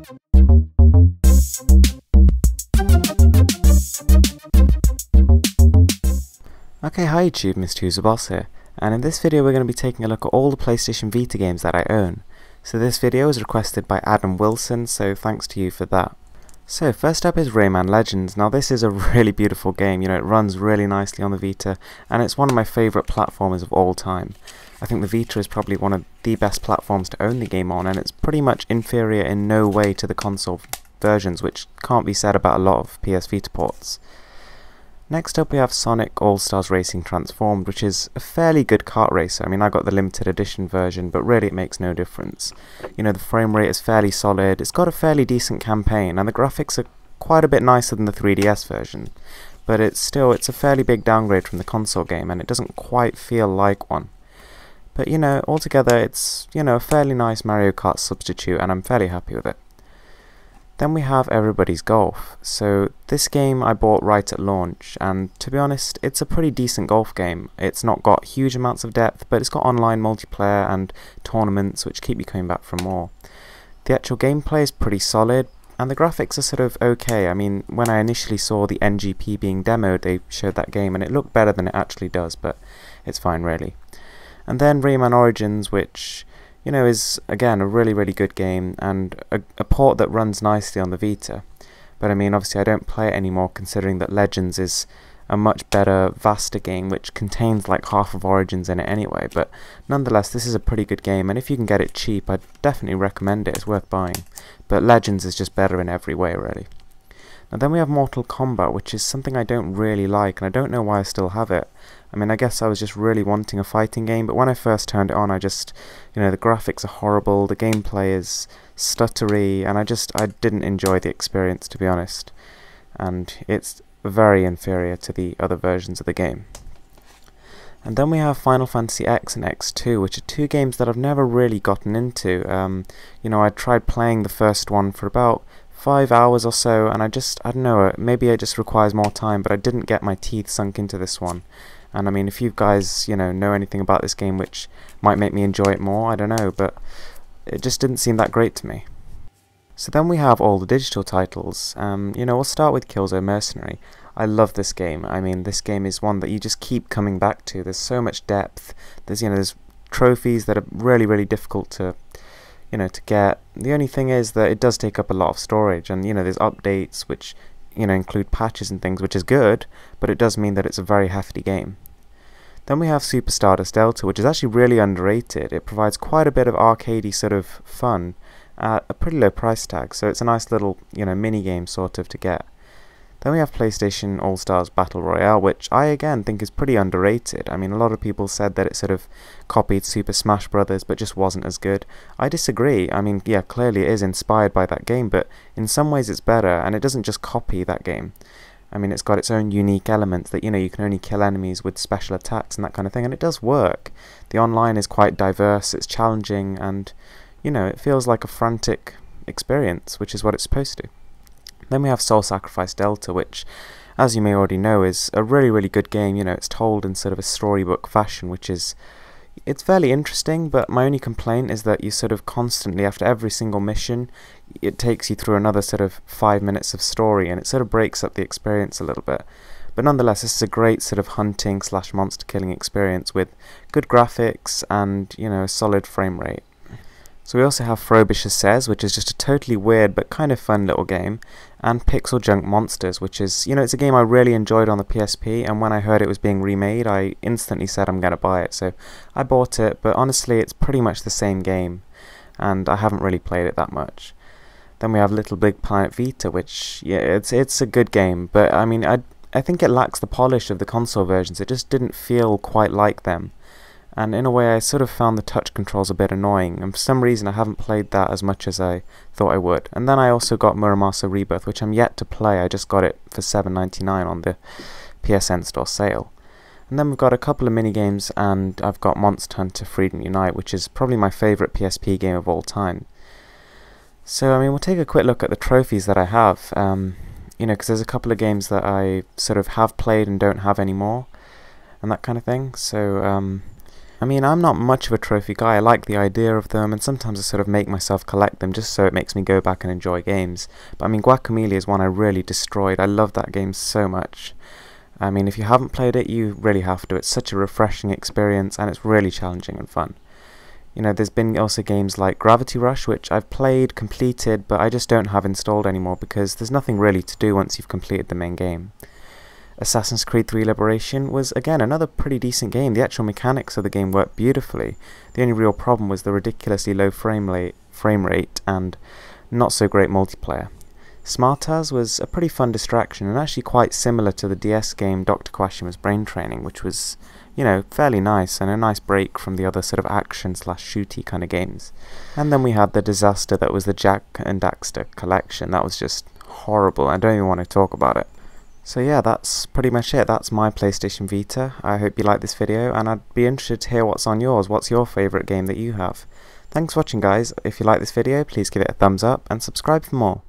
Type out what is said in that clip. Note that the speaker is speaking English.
Okay, hi YouTube, Mr. Userboss here, and in this video we're going to be taking a look at all the PlayStation Vita games that I own. So this video was requested by Adam Wilson, so thanks to you for that. So first up is Rayman Legends. Now this is a really beautiful game, it runs really nicely on the Vita, and it's one of my favourite platformers of all time. I think the Vita is probably one of the best platforms to own the game on, and it's pretty much inferior in no way to the console versions, which can't be said about a lot of PS Vita ports. Next up we have Sonic All-Stars Racing Transformed, which is a fairly good kart racer. I mean, I got the limited edition version, but really it makes no difference. The frame rate is fairly solid, it's got a fairly decent campaign, and the graphics are quite a bit nicer than the 3DS version. But it's a fairly big downgrade from the console game, and it doesn't quite feel like one. But altogether it's, a fairly nice Mario Kart substitute, and I'm fairly happy with it. Then we have Everybody's Golf. So this game I bought right at launch, and to be honest, it's a pretty decent golf game. It's not got huge amounts of depth, but it's got online multiplayer and tournaments which keep you coming back for more. The actual gameplay is pretty solid, and the graphics are sort of okay. I mean, when I initially saw the NGP being demoed, they showed that game, and it looked better than it actually does, but it's fine really. And then Rayman Origins, which is again a really good game, and a port that runs nicely on the Vita. But I mean, obviously I don't play it anymore, considering that Legends is a much better, vaster game which contains like half of Origins in it anyway. But nonetheless, this is a pretty good game, and if you can get it cheap, I'd definitely recommend it. It's worth buying. But Legends is just better in every way really. Now then we have Mortal Kombat, which is something I don't really like, and I don't know why I still have it. I mean, I guess I was just really wanting a fighting game, but when I first turned it on, I just, the graphics are horrible, the gameplay is stuttery, and I didn't enjoy the experience, to be honest. And it's very inferior to the other versions of the game. And then we have Final Fantasy X and X2, which are two games that I've never really gotten into. I tried playing the first one for about 5 hours or so, and I don't know, maybe it just requires more time, but I didn't get my teeth sunk into this one. And I mean, if you guys, know anything about this game which might make me enjoy it more, I don't know, but it just didn't seem that great to me. So then we have all the digital titles. We'll start with Killzone Mercenary. I love this game. I mean, this game is one that you just keep coming back to. There's so much depth. There's trophies that are really difficult to get. The only thing is that it does take up a lot of storage, and there's updates which include patches and things, which is good, but it does mean that it's a very hefty game. Then we have Super Stardust Delta, which is actually really underrated. It provides quite a bit of arcadey sort of fun at a pretty low price tag, so it's a nice little mini game sort of to get. Then we have PlayStation All-Stars Battle Royale, which I again think is pretty underrated. I mean, a lot of people said that it sort of copied Super Smash Bros. But just wasn't as good. I disagree. I mean, yeah, clearly it is inspired by that game, but in some ways it's better, and it doesn't just copy that game. I mean, it's got its own unique elements that, you can only kill enemies with special attacks and that kind of thing, and it does work. The online is quite diverse, it's challenging, and, it feels like a frantic experience, which is what it's supposed to. Then we have Soul Sacrifice Delta, which, as you may already know, is a really good game. It's told in sort of a storybook fashion, it's fairly interesting, but my only complaint is that you sort of constantly, after every single mission, it takes you through another sort of 5 minutes of story, and it sort of breaks up the experience a little bit. But nonetheless, this is a great sort of hunting / monster killing experience with good graphics and, a solid frame rate. So we also have Frobisher Says, which is just a totally weird but kind of fun little game, and Pixel Junk Monsters, which is, it's a game I really enjoyed on the PSP, and when I heard it was being remade, I instantly said I'm going to buy it, so I bought it, but honestly it's pretty much the same game, and I haven't really played it that much. Then we have Little Big Planet Vita, which, yeah, it's a good game, but I mean, I think it lacks the polish of the console versions. It just didn't feel quite like them. And in a way I sort of found the touch controls a bit annoying, and for some reason I haven't played that as much as I thought I would. And then I also got Muramasa Rebirth, which I'm yet to play. I just got it for $7.99 on the PSN store sale. And then we've got a couple of mini-games, and I've got Monster Hunter Freedom Unite, which is probably my favourite PSP game of all time. So I mean, we'll take a quick look at the trophies that I have, because there's a couple of games that I sort of have played and don't have anymore, and that kind of thing. So I mean, I'm not much of a trophy guy. I like the idea of them, and sometimes I sort of make myself collect them just so it makes me go back and enjoy games. But I mean, Guacamelee is one I really destroyed. I love that game so much. I mean, if you haven't played it, you really have to. It's such a refreshing experience, and it's really challenging and fun. You know, there's been also games like Gravity Rush, which I've played, completed, but I just don't have installed anymore because there's nothing really to do once you've completed the main game. Assassin's Creed 3 Liberation was, again, another pretty decent game. The actual mechanics of the game worked beautifully. The only real problem was the ridiculously low frame rate and not so great multiplayer. Smartaz was a pretty fun distraction and actually quite similar to the DS game Dr. Kwashima's Brain Training, which was, you know, fairly nice and a nice break from the other sort of action/shooty kind of games. And then we had the disaster that was the Jak and Daxter collection. That was just horrible. I don't even want to talk about it. So yeah, that's pretty much it. That's my PlayStation Vita. I hope you liked this video, and I'd be interested to hear what's on yours. What's your favourite game that you have? Thanks for watching, guys. If you like this video, please give it a thumbs up and subscribe for more.